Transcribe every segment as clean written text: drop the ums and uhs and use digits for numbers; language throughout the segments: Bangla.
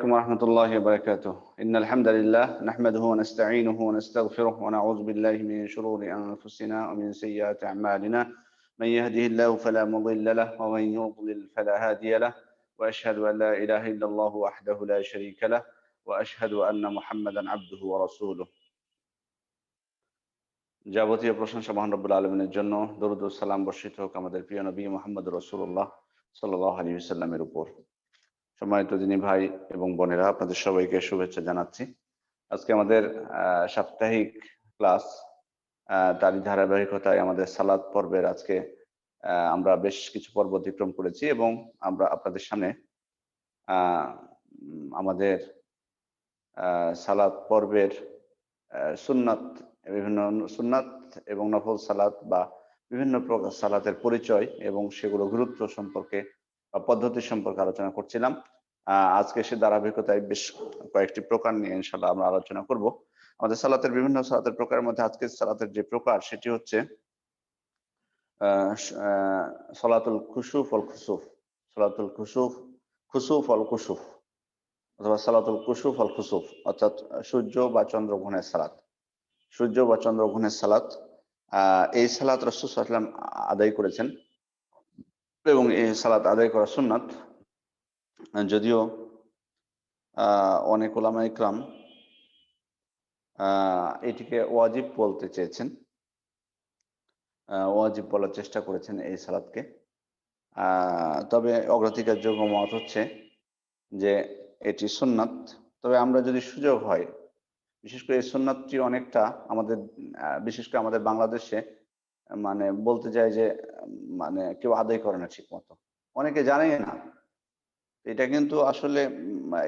عليكم ورحمة الله وبركاته. إن الحمد لله نحمده ونستعينه ونستغفره ونعوذ بالله من شرور أنفسنا ومن سيئات أعمالنا. من يهده الله فلا مضل له ومن يضلل فلا هادي له، وأشهد أن لا إله إلا الله وحده لا شريك له، وأشهد أن محمدا عبده ورسوله। যাবতীয় প্রশংসা মহান রব্বুল আলামিনের জন্য, দরুদ ও সালাম বর্ষিত হোক আমাদের প্রিয় নবী মুহাম্মদ রাসূলুল্লাহ সাল্লাল্লাহু আলাইহি ওয়াসাল্লামের উপর। সম্মানিত দিনী ভাই এবং বোনেরা, আপনাদের সবাইকে শুভেচ্ছা জানাচ্ছি। আজকে আমাদের সাপ্তাহিক ক্লাস, তারই ধারাবাহিকতায় আমাদের সালাত পর্বের আজকে আমরা বেশ কিছু পর্ব অতিক্রম করেছি এবং আমরা আপনাদের সামনে আমাদের সালাত পর্বের সুন্নাত, বিভিন্ন সুন্নাত এবং নফল সালাত বা বিভিন্ন প্রকার সালাতের পরিচয় এবং সেগুলো গুরুত্ব সম্পর্কে বা পদ্ধতি সম্পর্কে আলোচনা করছিলাম। আজকে সে ধারাবাহিকতায় বেশ কয়েকটি প্রকার নিয়ে ইনশাআল্লাহ আমরা আলোচনা করব। আমাদের সালাতের বিভিন্ন সালাতের প্রকারের মধ্যে আজকে সালাতের যে প্রকার সেটি হচ্ছে সালাতুল খুসুফ ওয়াল খুসুফ, সালাতুল খুসুফ, খুসুফ ওয়াল কুসুফ অথবা সালাতুল কুসুফ ওয়াল খুসুফ, অর্থাৎ সূর্য বা চন্দ্রগ্রহণের সালাত। সূর্য বা চন্দ্রগ্রহণের সালাত, এই সালাত রাসূল সাল্লাল্লাহু আলাইহি ওয়াসাল্লাম আদায় করেছেন এবং এই সালাত আদায় করা সুন্নাত। যদিও অনেক উলামা ইকরাম এটিকে ওয়াজিব বলতে চেয়েছেন, ওয়াজিব বলার চেষ্টা করেছেন এই সালাতকে। তবে অগ্রাধিকারযোগ্য মত হচ্ছে যে এটি সুন্নাত। তবে আমরা যদি সুযোগ হয়, বিশেষ করে এই সুন্নাতটি অনেকটা আমাদের, বিশেষ করে আমাদের বাংলাদেশে মানে বলতে যায় যে মানে কেউ আদায় করে না ঠিক মতো, অনেকে জানেই না। এটা কিন্তু আসলে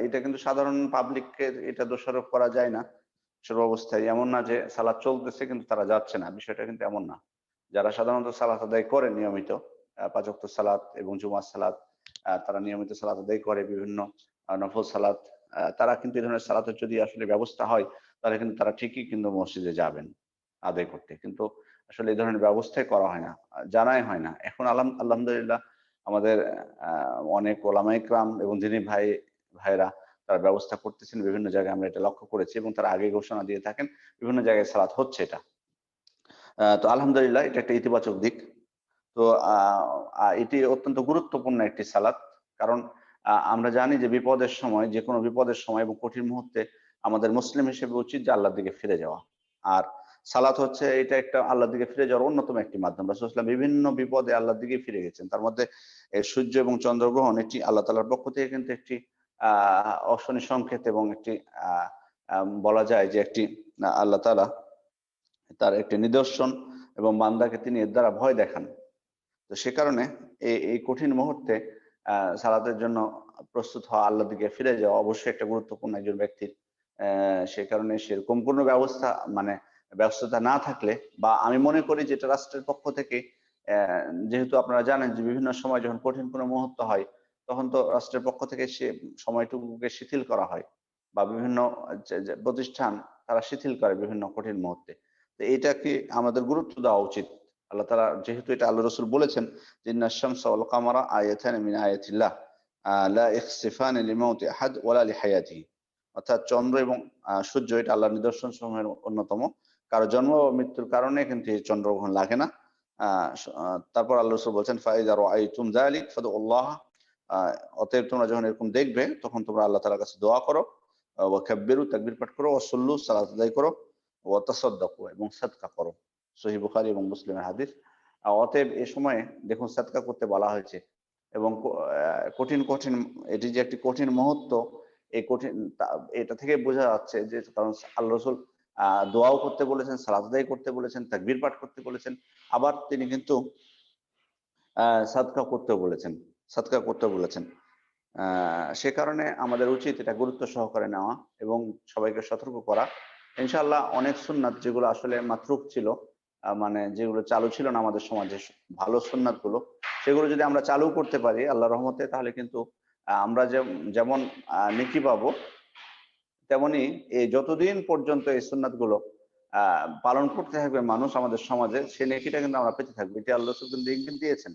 এটা কিন্তু সাধারণ পাবলিককে এটা দোষারোপ করা যায় না সর্বাবস্থায়। এমন না যে সালাত চলতেছে কিন্তু তারা যাচ্ছে না, বিষয়টা কিন্তু এমন না। যারা সাধারণত সালাত আদায় করে নিয়মিত, পাঁচ ওয়াক্ত সালাত এবং জুমার সালাত, তারা নিয়মিত সালাত আদায় করে, বিভিন্ন নফল সালাত, তারা কিন্তু এই ধরনের সালাতের যদি আসলে ব্যবস্থা হয় তাহলে কিন্তু তারা ঠিকই কিন্তু মসজিদে যাবেন আদায় করতে। কিন্তু আসলে এই ধরনের ব্যবস্থাই করা হয় না, জানাই হয় না। এখন আলহামদুলিল্লাহ আমাদের অনেক ওলামা ইকরাম এবং যিনি ভাইরা তারা ব্যবস্থা করতেছেন বিভিন্ন জায়গায়, আমরা এটা লক্ষ্য করেছি এবং তারা আগে ঘোষণা দিয়ে থাকেন বিভিন্ন জায়গায় সালাত হচ্ছে এটা। তো আলহামদুলিল্লাহ এটা একটা ইতিবাচক দিক। তো এটি অত্যন্ত গুরুত্বপূর্ণ একটি সালাত, কারণ আমরা জানি যে বিপদের সময়, যে কোনো বিপদের সময় এবং কঠিন মুহূর্তে আমাদের মুসলিম হিসেবে উচিত যে আল্লাহর দিকে ফিরে যাওয়া। আর সালাত হচ্ছে এটা একটা আল্লাহর দিকে ফিরে যাওয়ার অন্যতম একটি মাধ্যম। রাসূল সাল্লাল্লাহু আলাইহি ওয়াসাল্লাম বিভিন্ন বিপদে আল্লাহর দিকে ফিরে গেছেন। তার মধ্যে সূর্য এবং চন্দ্রগ্রহণ এটি আল্লাহ তাআলার পক্ষ থেকে কিন্তু একটি অশনি সংকেত এবং একটি বলা যায় যে একটি আল্লাহ তাআলা তার একটি নিদর্শন এবং বান্দাকে তিনি এর দ্বারা ভয় দেখান। তো সে কারণে এই কঠিন মুহূর্তে সালাতের জন্য প্রস্তুত হওয়া, আল্লাহর দিকে ফিরে যাওয়া অবশ্যই একটা গুরুত্বপূর্ণ একজন ব্যক্তির। সে কারণে সেরকম কোনো ব্যস্ততা না থাকলে, বা আমি মনে করি যেটা রাষ্ট্রের পক্ষ থেকে, যেহেতু আপনারা জানেন যে বিভিন্ন সময় যখন কঠিন কোনো মুহূর্ত হয় তখন তো রাষ্ট্রের পক্ষ থেকে সে সময়টুকুকে শিথিল করা হয়, বা বিভিন্ন যে প্রতিষ্ঠান তারা শিথিল করে বিভিন্ন কঠিন মুহূর্তে। তো এটাকে আমাদের গুরুত্ব দেওয়া উচিত। আল্লাহ তাআলা যেহেতু এটা আল্লাহ রাসূল বলেছেন যে ইন্নাশ শামসা ওয়াল কামারা আয়াতান মিন আয়াতিল্লাহ লা ইখসিফান লিমাউতি আহাদ ওয়ালা লিহায়াতিহি, অর্থাৎ চন্দ্র এবং সূর্য এটা আল্লাহর নিদর্শন সমূহের অন্যতম। কারো জন্ম ও মৃত্যুর কারণে কিন্তু এই চন্দ্রগ্রহণ লাগে না। তারপর আল্লাহ রাসূল বলেছেন ফাইযা রাআইতুম যালিক ফাদউল্লাহ, অতএব তোমরা যখন এরকম দেখবে তখন তোমরা আল্লাহ তাআলার কাছে দোয়া করো, ওয়া কাব্বিরু, তাকবীর পাঠ করো, ওয়া সাল্লু, সালাত আদায় করো, ওয়া তাসাদ্দাকু, এবং সাদকা করো। সহিহ বুখারী এবং মুসলিমের হাদিস। অতএব এ সময়ে দেখুন সাদকা করতে বলা হয়েছে এবং কঠিন এটি যে একটি কঠিন মুহূর্ত, এই কঠিন এটা থেকে বোঝা যাচ্ছে যে কারণ আল্লাহ রাসূল দোয়াও করতে বলেছেন, সালাত আদায় করতে বলেছেন, তাকবীর পাঠ করতে বলেছেন, আবার তিনি কিন্তু সাদকা করতে বলেছেন, সাদকা করতে বলেছেন। সে কারণে আমাদের উচিত এটা গুরুত্ব সহকারে নেওয়া এবং সবাইকে সতর্ক করা। ইনশাআল্লাহ অনেক সুন্নাত যেগুলো আসলে মাতরুক ছিল, মানে যেগুলো চালু ছিল না আমাদের সমাজে, ভালো সুন্নাত গুলো, সেগুলো যদি আমরা চালু করতে পারি আল্লাহর রহমতে, তাহলে কিন্তু আমরা যেমন নেকি পাবো, তেমনি এই যতদিন পর্যন্ত এই সুন্নাত গুলো পালন করতে থাকবে মানুষ আমাদের সমাজে, সে নেকিটা কিন্তু আমরা পেতে থাকবো। এটি আল্লাহ কিন্তু ইঙ্গিত দিয়েছেন,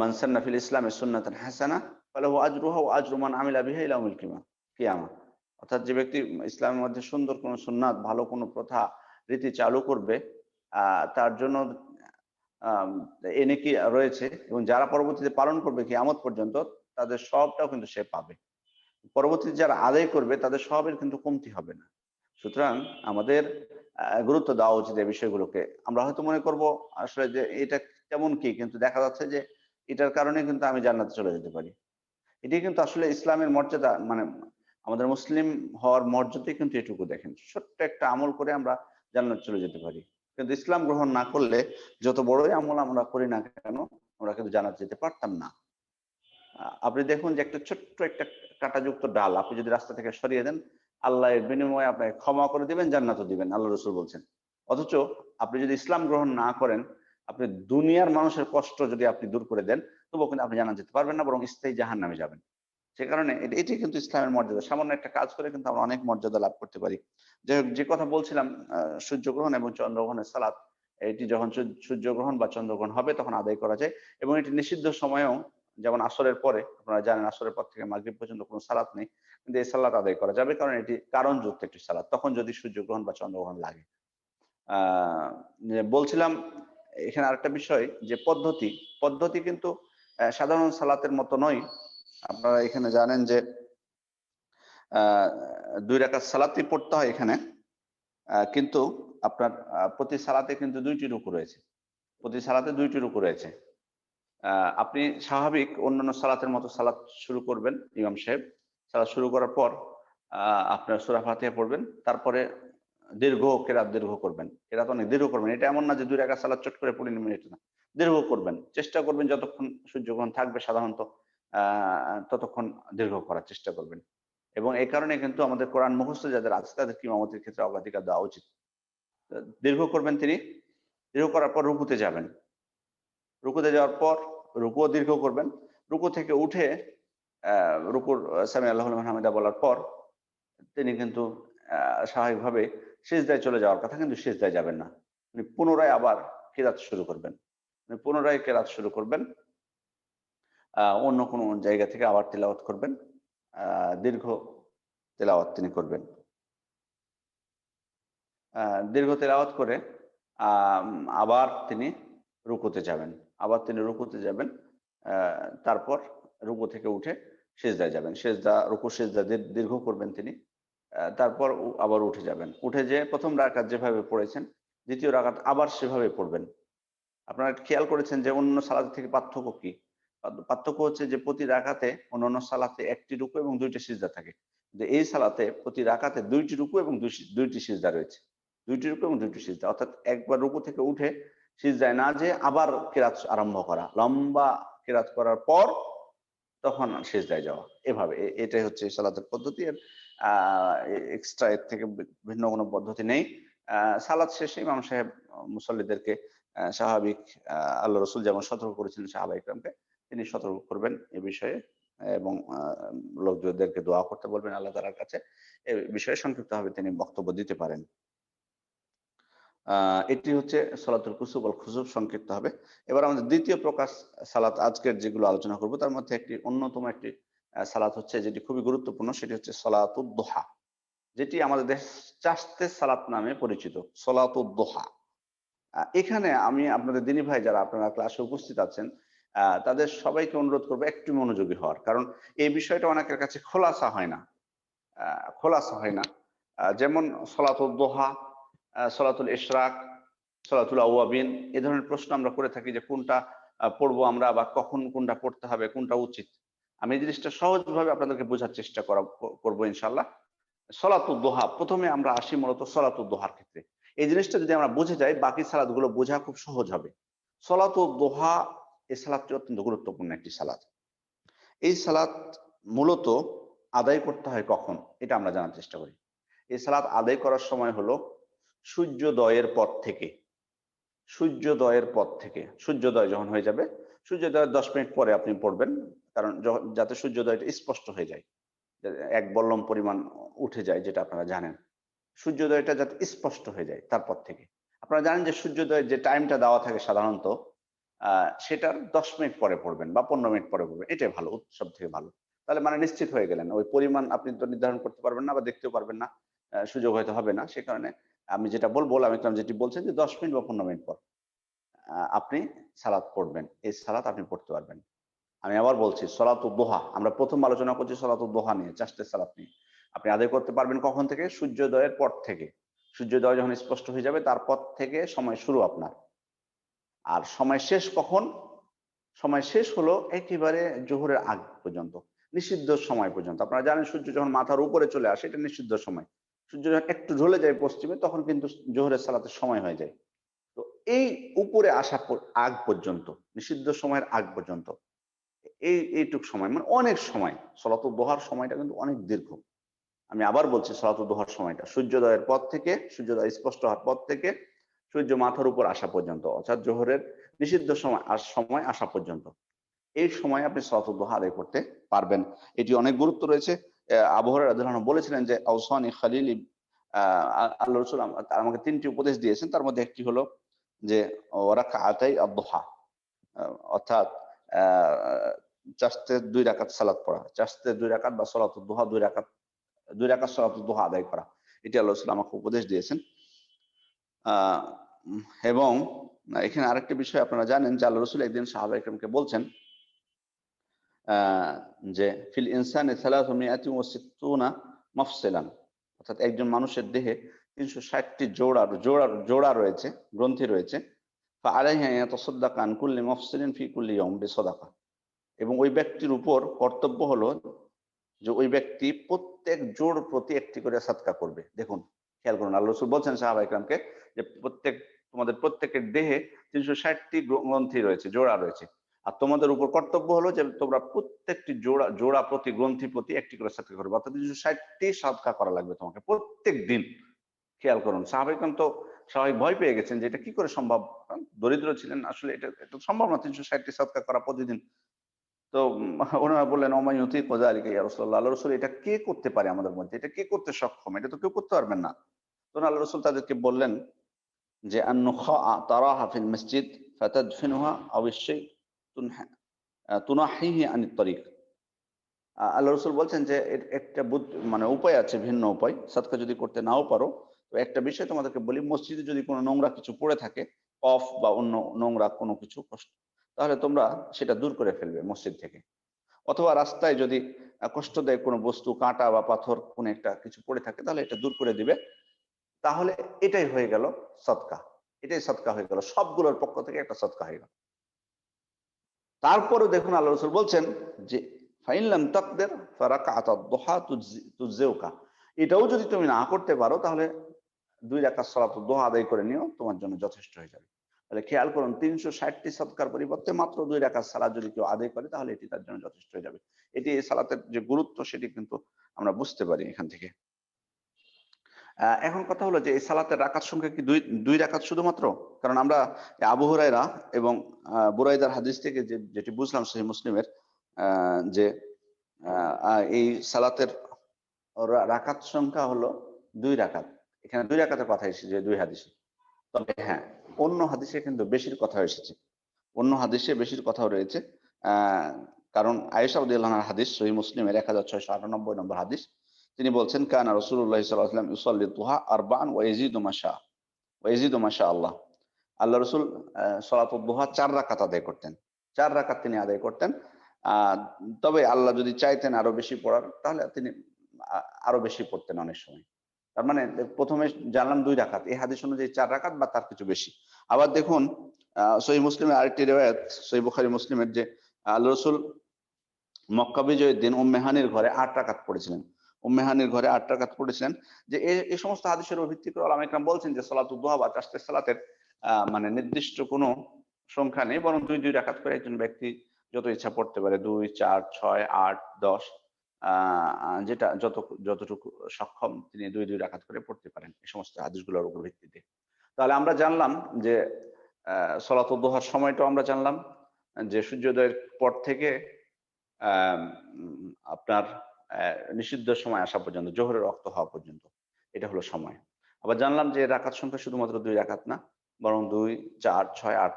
মান সান্না ফিল ইসলামি সুন্নাতান হাসানা ফালাহু আজরুহা ওয়া আজরু মান আমিলা বিহা ইলা ইয়াউমিল কিয়ামা। অর্থাৎ যে ব্যক্তি ইসলামের মধ্যে সুন্দর কোনো সুন্নাত, ভালো কোনো প্রথা রীতি চালু করবে, তার জন্য আম এ নেকি রয়েছে, এবং যারা পরবর্তীতে পালন করবে কিয়ামত পর্যন্ত তাদের সবটাও কিন্তু সে পাবে। পরবর্তীতে যারা আদায় করবে তাদের সবের কিন্তু কমতি হবে না। সুতরাং আমাদের গুরুত্ব দেওয়া উচিত এই বিষয়গুলোকে। আমরা হয়তো মনে করব আসলে যে এটা তেমন কি? কিন্তু দেখা যাচ্ছে যে এটার কারণে কিন্তু আমি জান্নাতে চলে যেতে পারি। এটাই কিন্তু আসলে ইসলামের মর্যাদা, মানে আমাদের মুসলিম হওয়ার মর্যাদাই কিন্তু এটুকু দেখেন। ছোট্ট একটা আমল করে আমরা জান্নাতে চলে যেতে পারি। কিন্তু ইসলাম গ্রহণ না করলে যত বড়ই আমল আমরা করি না কেন, আমরা কিন্তু জান্নাতে যেতে পারতাম না। আপনি দেখুন যে একটা ছোট্ট একটা কাঁটাযুক্ত ডাল আপনি যদি রাস্তা থেকে সরিয়ে দেন, আল্লাহ এর বিনিময়ে আপনাকে ক্ষমা করে দিবেন, জান্নাতও দিবেন। আল্লাহ রাসূল বলছেন। অথচ আপনি যদি ইসলাম গ্রহণ না করেন, আপনি দুনিয়ার মানুষের কষ্ট যদি আপনি দূর করে দেন, তবুও কিন্তু আপনি জান্নাত যেতে পারবেন না, বরং স্থায়ী জাহান্নামে যাবেন। সে কারণে এটি কিন্তু ইসলামের মর্যাদা। সামান্য একটা কাজ করে কিন্তু আমরা অনেক মর্যাদা লাভ করতে পারি। যাই হোক, যে কথা বলছিলাম, সূর্যগ্রহণ এবং চন্দ্রগ্রহণের সালাত, এটি যখন সূর্যগ্রহণ বা চন্দ্রগ্রহণ হবে তখন আদায় করা যায়, এবং এটি নিষিদ্ধ সময়েও, যেমন আসরের পরে, আপনারা জানেন আসরের পর থেকে মাগরিব পর্যন্ত কোনো সালাত নেই। কিন্তু এই সালাত আদায় করা যাবে, কারণ এটি কারণযুক্ত একটি সালাত। তখন যদি সূর্যগ্রহণ বা চন্দ্রগ্রহণ লাগে। আ যে বলছিলাম, এখানে আরেকটা বিষয় যে পদ্ধতি কিন্তু সাধারণ সালাতের মতো নয়। আপনারা এখানে জানেন যে আ ২ রাকাত সালাতই পড়তে হয় এখানে। কিন্তু আপনার প্রতি সালাতে কিন্তু ২ টি রুকু রয়েছে। প্রতি সালাতে ২ টি রুকু রয়েছে। আ আপনি স্বাভাবিক অন্যান্য সালাতের মতো সালাত শুরু করবেন, ইমাম সাহেব। সালাত শুরু করার পর আ আপনার সূরা ফাতিহা পড়বেন। তারপরে দীর্ঘ করবেন। কেরাত অনেক দীর্ঘ করবেন। এটা এমন না যে ২ রাকাত সালাত চট করে পড়ে নিবেন, এটা না। দীর্ঘ করবেন। চেষ্টা করবেন যতক্ষণ সূর্যগ্রহণ থাকবে সাধারণত আ ততক্ষণ দীর্ঘ করার চেষ্টা করবেন। এবং এই কারণে কিন্তু আমাদের কোরআন মুখস্থ যাদের আছে তাদেরকে ইমামতির ক্ষেত্রে অগ্রাধিকার দেওয়া উচিত। দীর্ঘ করবেন তিনি। দীর্ঘ করার পর রুকুতে যাবেন। রুকুতে যাওয়ার পর রুকুও দীর্ঘ করবেন। রুকু থেকে উঠে অ্যা রুকুর সামি আল্লাহু লিমান হামিদা বলার পর তিনি কিন্তু স্বাভাবিকভাবে সিজদায় চলে যাওয়ার কথা, কিন্তু সিজদায় যাবেন না। উনি পুনরায় আবার কেরাত শুরু করবেন। উনি পুনরায় কেরাত শুরু করবেন। অন্য কোনো জায়গা থেকে আবার তিলাওয়াত করবেন। দীর্ঘ তিলাওয়াত তিনি করবেন। আ দীর্ঘ তেলাওয়াত করে আম আবার তিনি রুকুতে যাবেন। আবার তিনি রুকুতে যাবেন। আ তারপর রুকু থেকে উঠে সিজদায় যাবেন। রুকু সিজদা দীর্ঘ করবেন তিনি। তারপর আবার উঠে যাবেন। উঠে যেয়ে ১ম রাকাত যেভাবে পড়েছেন, ২য় রাকাত আবার সেভাবে পড়বেন। আপনারা খেয়াল করেছেন যে অন্য সালাত থেকে পার্থক্য কি? পার্থক্য হচ্ছে যে প্রতি রাকাতে অন্যান্য সালাতে ১ টি রুকু এবং ২ টি সিজদা থাকে। কিন্তু এই সালাতে প্রতি রাকাতে ২ টি রুকু এবং ২ টি সিজদা রয়েছে। ২ টি রুকু এবং ২ টি সিজদা। অর্থাৎ একবার রুকু থেকে উঠে সিজদায় না যেয়ে আবার কেরাত আরম্ভ করা। লম্বা কেরাত করার পর তখন সিজদায় যাওয়া। এভাবে এটাই হচ্ছে সালাতের পদ্ধতি। এর আ এক্সট্রা এর থেকে ভিন্ন কোনো পদ্ধতি নেই। আ সালাত শেষে ইমাম সাহেব মুসল্লিদেরকে স্বাভাবিক, আল্লাহ রাসূল যেমন সতর্ক করেছিলেন সাহাবা ইকরামকে, তিনি সতর্ক করবেন এ বিষয়ে, এবং লোকদেরকে দোয়া করতে বলবেন আল্লাহ তাআলার কাছে। এ বিষয়ে সংক্ষিপ্তভাবে তিনি বক্তব্য দিতে পারেন। আ এটি হচ্ছে সলাতুল কুসুফ ওয়াল খুসুফ সংক্ষিপ্ত হবে। এবার আমাদের ২য় প্রকার সালাত, আজকের যেগুলো আলোচনা করব তার মধ্যে একটি অন্যতম একটি সালাত হচ্ছে, যেটি খুবই গুরুত্বপূর্ণ, সেটি হচ্ছে সলাতুদ দোহা। যেটি আমাদের দেশে চাষতের সালাত নামে পরিচিত। সলাতুদ দোহা। এখানে আমি আপনাদের দিনী ভাই যারা আপনারা ক্লাসে উপস্থিত আছেন, তাদের সবাইকে অনুরোধ করব একটু মনোযোগী হওয়ার। কারণ এই বিষয়টা অনেকের কাছে খোলাসা হয় না। আ খোলাসা হয় না। যেমন সলাতুল দোহা, সলাতুল ইশরাক, সলাতুল আওয়াবিন, এ ধরনের প্রশ্ন আমরা করে থাকি যে কোনটা পড়বো আমরা, বা কখন কোনটা পড়তে হবে, কোনটা উচিত। আমি এই জিনিসটা সহজভাবে আপনাদেরকে বোঝার চেষ্টা করব ইনশাআল্লাহ। সলাতুল দোহা, ১ম এ আমরা আসি মূলত সলাতুল দোহার ক্ষেত্রে। এই জিনিসটা যদি আমরা বুঝে যাই, বাকি সালাতগুলো বোঝা খুব সহজ হবে। সলাতুল দোহা, এই সালাতটি অত্যন্ত গুরুত্বপূর্ণ একটি সালাত। এই সালাত মূলত আদায় করতে হয় কখন? এটা আমরা জানার চেষ্টা করি। এই সালাত আদায় করার সময় হলো সূর্যোদয়ের পর থেকে। সূর্যোদয়ের পর থেকে। সূর্যোদয় যখন হয়ে যাবে, সূর্যোদয়ের ১০ মিনিট পরে আপনি পড়বেন। কারণ যাতে সূর্যোদয়টা স্পষ্ট হয়ে যায়। এক বল্লম পরিমাণ উঠে যায়, যেটা আপনারা জানেন। সূর্যোদয়টা যাতে স্পষ্ট হয়ে যায় তারপর থেকে। আপনারা জানেন যে সূর্যোদয়ের যে টাইমটা দেওয়া থাকে সাধারণত, সেটার 10 মিনিট পরে পড়বেন বা 15 মিনিট পরে পড়বেন, এটাই ভালো, সব থেকে ভালো। তাহলে মানে নিশ্চিত হয়ে গেলেন, ওই পরিমাণ আপনি তো নির্ধারণ করতে পারবেন না বা দেখতেও পারবেন না, সুযোগ হয়তো হবে না। সে কারণে আমি যেটা বলবো, আমি যেটি বলছেন যে 10 মিনিট বা 15 মিনিট পর আপনি সালাত পড়বেন, এই সালাত আপনি পড়তে পারবেন। আমি আবার বলছি, সলাতুদ দোহা, আমরা প্রথম আলোচনা করছি সলাতুদ দোহা নিয়ে, চাষতের সালাত নিয়ে। আপনি আদায় করতে পারবেন কখন থেকে? সূর্যোদয়ের পর থেকে। সূর্যোদয় যখন স্পষ্ট হয়ে যাবে তারপর থেকে সময় শুরু আপনার। আর সময় শেষ কখন? সময় শেষ হলো একেবারে জোহরের আগ পর্যন্ত, নিষিদ্ধ সময় পর্যন্ত। আপনারা জানেন সূর্য যখন মাথার উপরে চলে আসে এটা নিষিদ্ধ সময়। সূর্য যখন একটু ঢলে যায় পশ্চিমে তখন কিন্তু জোহরের সালাতের সময় হয়ে যায়। তো এই উপরে আসা আগ পর্যন্ত, নিষিদ্ধ সময়ের আগ পর্যন্ত এইটুক সময় মানে অনেক সময়, সলাতুল দোহার সময়টা কিন্তু অনেক দীর্ঘ। আমি আবার বলছি, সলাতুল দোহার সময়টা সূর্যোদয়ের পর থেকে, সূর্যোদয় স্পষ্ট হওয়ার পর থেকে সূর্য মাথার উপর আসা পর্যন্ত, অর্থাৎ জোহরের নিষিদ্ধ সময় আসা পর্যন্ত, এই সময় আপনি সলাতুল দোহা আদায় করতে পারবেন। এটি অনেক গুরুত্ব রয়েছে। আবু হুরায়রা রাদিয়াল্লাহু আনহু বলেছিলেন যে আওসানি খালিলি, আল্লাহ রাসূল আমাকে 3টি উপদেশ দিয়েছেন, তার মধ্যে একটি হলো যে রাকাআতাই আদ-দুহা, অর্থাৎ চাষতের 2 রাকাত সালাত পড়া, চাষতের 2 রাকাত বা সলাতুল দুহা 2 রাকাত, 2 রাকাত সলাতুল দুহা আদায় করা। এটি আল্লাহ রাসূল আমাকে উপদেশ দিয়েছেন। আহ এবং এখানে আরেকটি বিষয় আপনারা জানেন যে আল্লাহ রাসূল একদিন সাহাবা ইকরামকে বলছেন যে ফিল ইনসানি 360 মাফসিলান, অর্থাৎ একজন মানুষের দেহে 360টি জোড়া রয়েছে, গ্রন্থি রয়েছে। ফাআলাইহি আন ইয়াতাসাদ্দাকা আন কুল্লি মাফসিলিন ফি কুল্লি ইয়াউম বিসাদাকা। এবং ওই ব্যক্তির উপর কর্তব্য হলো যে ওই ব্যক্তি প্রত্যেক জোড় প্রতি একটি করে সাদকা করবে। দেখুন, খেয়াল করুন, আল্লাহ রাসূল বলছেন সাহাবা ইকরামকে যে তোমাদের প্রত্যেকের দেহে 360টি গ্রন্থি রয়েছে, জোড়া রয়েছে। আর তোমাদের উপর কর্তব্য হলো যে তোমরা প্রত্যেকটি জোড়া প্রতি, গ্রন্থি প্রতি একটি করে সাদকা করবে। অর্থাৎ 360টি সাদকা করা লাগবে তোমাকে প্রত্যেক দিন। খেয়াল করুন, সাহাবা ইকরাম তো স্বাভাবিক ভয় পেয়ে গেছেন যে এটা কি করে সম্ভব? দরিদ্র ছিলেন, আসলে এটা সম্ভব না 360টি সাদকা করা প্রতিদিন। তো ওনারা বললেন, ওমাই ইউতিকু যালিকা ইয়া রাসূলুল্লাহ, আল্লাহর রাসূল এটা কে করতে পারে আমাদের মধ্যে? এটা কে করতে সক্ষম? এটা তো কেউ করতে পারবেন না। তখন আল্লাহর রাসূল তাদেরকে বললেন যে আন-নুখাআ তারাহা ফিল মসজিদ ফাতাদফিনুহা আও আশ-শাই তুনহা তুনাহিহি আনিত তরিক। আল্লাহ রাসূল বলছেন যে এর একটা মানে উপায় আছে, ভিন্ন উপায়। সাদকা যদি করতে নাও পারো, তো একটা বিষয় তোমাদেরকে বলি, মসজিদে যদি কোনো নোংরা কিছু পড়ে থাকে, কফ বা অন্য নোংরা কোনো কিছু, তাহলে তোমরা সেটা দূর করে ফেলবে মসজিদ থেকে। অথবা রাস্তায় যদি কষ্টদায়ক কোনো বস্তু, কাঁটা বা পাথর কোনো একটা কিছু পড়ে থাকে, তাহলে এটা দূর করে দিবে। তাহলে এটাই হয়ে গেল সদকা। এটাই সদকা হয়ে গেল, সবগুলোর পক্ষ থেকে একটা সদকা হয়ে গেল। তারপরে দেখুন আল্লাহ রাসূল বলছেন যে ফাইন লাম তাকদির ফারাকাআতাদ দুহা তুজজিউকা। এটাও যদি তুমি না করতে পারো তাহলে 2 রাকাত সালাতুদ দুহা আদায় করে নিও, তোমার জন্য যথেষ্ট হয়ে যাবে। তাহলে খেয়াল করুন, 360টি সদকার পরিবর্তে মাত্র 2 রাকাত সালাত যদি কেউ আদায় করে তাহলে এটি তার জন্য যথেষ্ট হয়ে যাবে। এটি এই সালাতের যে গুরুত্ব সেটি কিন্তু আমরা বুঝতে পারি এখান থেকে। এখন কথা হলো যে এই সালাতের রাকাত সংখ্যা কি 2 রাকাত শুধুমাত্র? কারণ আমরা আবু হুরায়রা এবং বুরাইদার হাদিস থেকে যেটি বুঝলাম সহিহ মুসলিমের, যে এই সালাতের রাকাত সংখ্যা হলো 2 রাকাত। এখানে 2 রাকাতের কথা এসেছে 2 হাদিসে। তবে হ্যাঁ, অন্য হাদিসে কিন্তু বেশির কথা এসেছে। অন্য হাদিসে বেশির কথাও রয়েছে। কারণ আয়েশা রাদিয়াল্লাহু আনহার হাদিস, সহিহ মুসলিমের 1698 নম্বর হাদিস। তিনি বলছেন, কানা রাসূলুল্লাহ সাল্লাল্লাহু আলাইহি ওয়াসাল্লাম ইউসাল্লি দুহা আরবাআন ওয়া ইয়াজিদু মাশা আল্লাহ। আল্লাহ রাসূল সালাতুদ দুহা 4 রাকাত আদায় করতেন। 4 রাকাত তিনি আদায় করতেন। তবে আল্লাহ যদি চাইতেন আরো বেশি পড়ার, তাহলে তিনি আরো বেশি পড়তেন অনেক সময়। তার মানে প্রথমে জানলাম 2 রাকাত, এই হাদিস অনুযায়ী 4 রাকাত বা তার কিছু বেশি। আবার দেখুন সহিহ মুসলিমের আরেকটি রিওয়ায়াত, সহিহ বুখারী মুসলিমের, যে আল্লাহ রাসূল মক্কা বিজয়ের দিন উম্মে হানির ঘরে 8 রাকাত পড়েছিলেন। উম্মে হানির ঘরে 8 রাকাত পড়েছিলেন। যে এই সমস্ত হাদিসের উপর ভিত্তি করে উলামা ইকরাম বলছেন যে সালাতুদ দুহা বা চাষতের সালাতের মানে নির্দিষ্ট কোনো সংখ্যা নেই, বরং 2 রাকাত করে একজন ব্যক্তি যত ইচ্ছা পড়তে পারে। 2, 4, 6, 8, 10, যেটা যতটুকু সক্ষম তিনি 2 রাকাত করে পড়তে পারেন এই সমস্ত হাদিসগুলোর উপর ভিত্তিতে। তাহলে আমরা জানলাম যে সালাতুদ দুহার সময়টাও আমরা জানলাম, যে সূর্যোদয়ের পর থেকে আপনার নিষিদ্ধ সময় আসা পর্যন্ত, জোহরের রক্ত হওয়া পর্যন্ত, এটা হলো সময়। আবার জানলাম যে রাকাত সংখ্যা শুধুমাত্র 2 রাকাত না, বরং 2, 4, 6, 8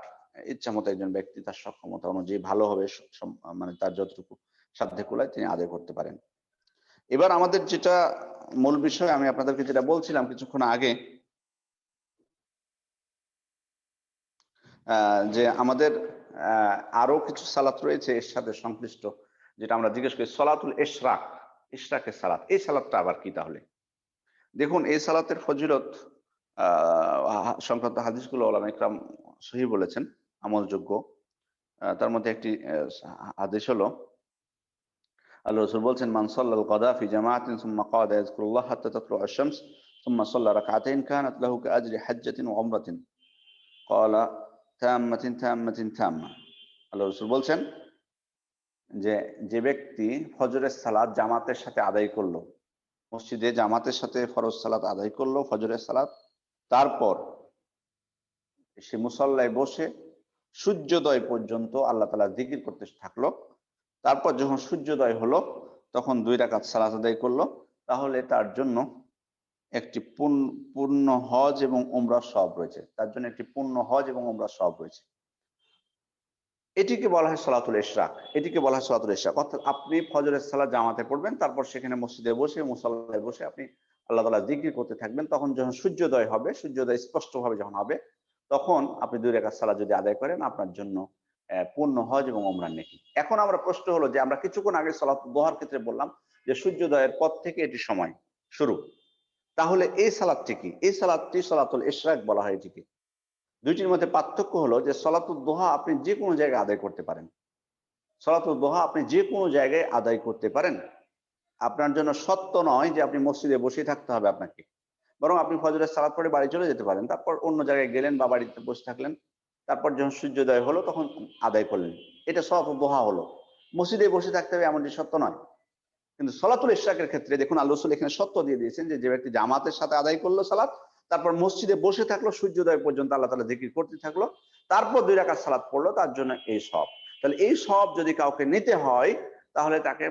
ইচ্ছা মতো একজন ব্যক্তি তার সক্ষমতা অনুযায়ী ভালোভাবে মানে তার যতটুকু সাধ্যে কুলায় তিনি আদায় করতে পারেন। এবার আমাদের যেটা মূল বিষয়, আমি আপনাদেরকে যেটা বলছিলাম কিছুক্ষণ আগে, যে আমাদের আরো কিছু সালাত রয়েছে এর সাথে সংশ্লিষ্ট, যেটা আমরা জিজ্ঞেস করি সলাতুল ইশরাক, ইশরাকের সালাত। এই সালাতটা আবার কি তাহলে? দেখুন, এই সালাতের ফজিলত সংক্রান্ত হাদিসগুলো ওলামা ইকরাম সহিহ বলেছেন, আমলযোগ্য। তার মধ্যে একটি হাদিস হলো, আল্লাহ রাসূল বলছেন, মান সাল্লাল কাদা ফি জামাআতিন সুম্মা কাদা ইয়াযকুরুল্লাহ হাত্তা তাতলুআ আশ-শামস সুম্মা সাল্লা রাকআতাইন কানাত লাহু কাআজরি হাজ্জাতিন ওয়া উমরাতিন ক্বালা তাম্মাতিন তাম্মাতিন তাম্মা। আল্লাহ রাসূল বলছেন যে, যে ব্যক্তি ফজরের সালাত জামাতের সাথে আদায় করলো, মসজিদে জামাতের সাথে ফরজ সালাত আদায় করলো, ফজরের সালাত, তারপর সে মুসল্লায় বসে সূর্যোদয় পর্যন্ত আল্লাহ তাআলা জিকির করতে থাকলো, তারপর যখন সূর্যোদয় হলো তখন 2 রাকাত সালাত আদায় করলো, তাহলে তার জন্য একটি পূর্ণ হজ এবং উমরার সওয়াব রয়েছে। তার জন্য একটি পূর্ণ হজ এবং উমরার সওয়াব রয়েছে। এটিকে বলা হয় সলাতুল ইশরাক। এটিকে বলা হয় সলাতুল ইশরাক। অর্থাৎ আপনি ফজরের সালাত জামাতে পড়বেন, তারপর সেখানে মসজিদে বসে মুসল্লায় বসে আপনি আল্লাহ তাআলা জিকির করতে থাকবেন। তখন যখন সূর্যোদয় হবে, সূর্যোদয় স্পষ্টভাবে যখন হবে, তখন আপনি 2 রাকাত সালাত যদি আদায় করেন, আপনার জন্য পূর্ণ হজ এবং উমরার নেকি। এখন আমরা প্রশ্ন হলো যে, আমরা কিছুক্ষণ আগে সালাতুল দুহার ক্ষেত্রে বললাম যে সূর্যোদয়ের পর থেকে এটি সময় শুরু। তাহলে এই সালাতটি কি? এই সালাতটি সলাতুল ইশরাক বলা হয় এটিকে। দুইটির মধ্যে পার্থক্য হলো যে সলাতুল দোহা আপনি যে কোনো জায়গায় আদায় করতে পারেন। সলাতুল দোহা আপনি যে কোনো জায়গায় আদায় করতে পারেন। আপনার জন্য সত্য নয় যে আপনি মসজিদে বসেই থাকতে হবে আপনাকে। বরং আপনি ফজরের সালাত পড়ে বাড়ি চলে যেতে পারেন। তারপর অন্য জায়গায় গেলেন বা বাড়িতে বসে থাকলেন। তারপর যখন সূর্যোদয় হলো তখন আদায় করলেন। এটা সলাতুল দোহা হলো। মসজিদে বসে থাকতে হবে এমনটি সত্য নয়। কিন্তু সলাতুল ইশরাকের ক্ষেত্রে দেখুন, আল্লাহ রাসূল এখানে সত্য দিয়ে দিয়েছেন যে, যে ব্যক্তি জামাতের সাথে আদায় করলো সালাত, তারপর মসজিদে বসে থাকলো সূর্যোদয় পর্যন্ত আল্লাহ তাআলা জিকির করতে থাকলো, তারপর 2 রাকাত সালাত পড়লো, তার জন্য এই সওয়াব। তাহলে এই সওয়াব যদি কাউকে নিতে হয়, তাহলে তাকে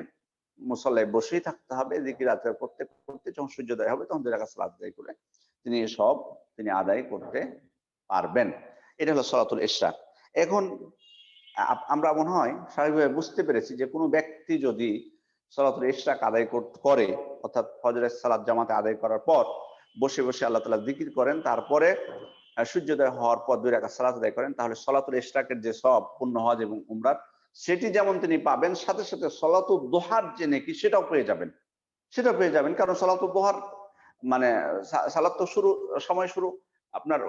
মুসল্লায় বসেই থাকতে হবে, জিকির আজকার করতে করতে যখন সূর্যোদয় হবে তখন 2 রাকাত সালাত আদায় করে তিনি এই সওয়াব তিনি আদায় করতে পারবেন। এটা হলো সলাতুল ইশরাক। এখন আমরা মনে হয় স্বাভাবিকভাবে বুঝতে পেরেছি যে কোনো ব্যক্তি যদি সলাতুল ইশরাক আদায় করে, অর্থাৎ ফজরের সালাত জামাতে আদায় করার পর বসে বসে আল্লাহ তাআলা জিকির করেন, তারপরে সূর্যোদয় হওয়ার পর 2 রাকাত সালাত আদায় করেন, তাহলে সলাতুল ইশরাকের যে সওয়াব পূর্ণ হজ এবং উমরার, সেটি যেমন তিনি পাবেন, সাথে সাথে সলাতুল দুহার যে নেকি সেটাও পেয়ে যাবেন। সেটা পেয়ে যাবেন, কারণ সলাতুল দুহার মানে সালাত তো সময় শুরু আপনার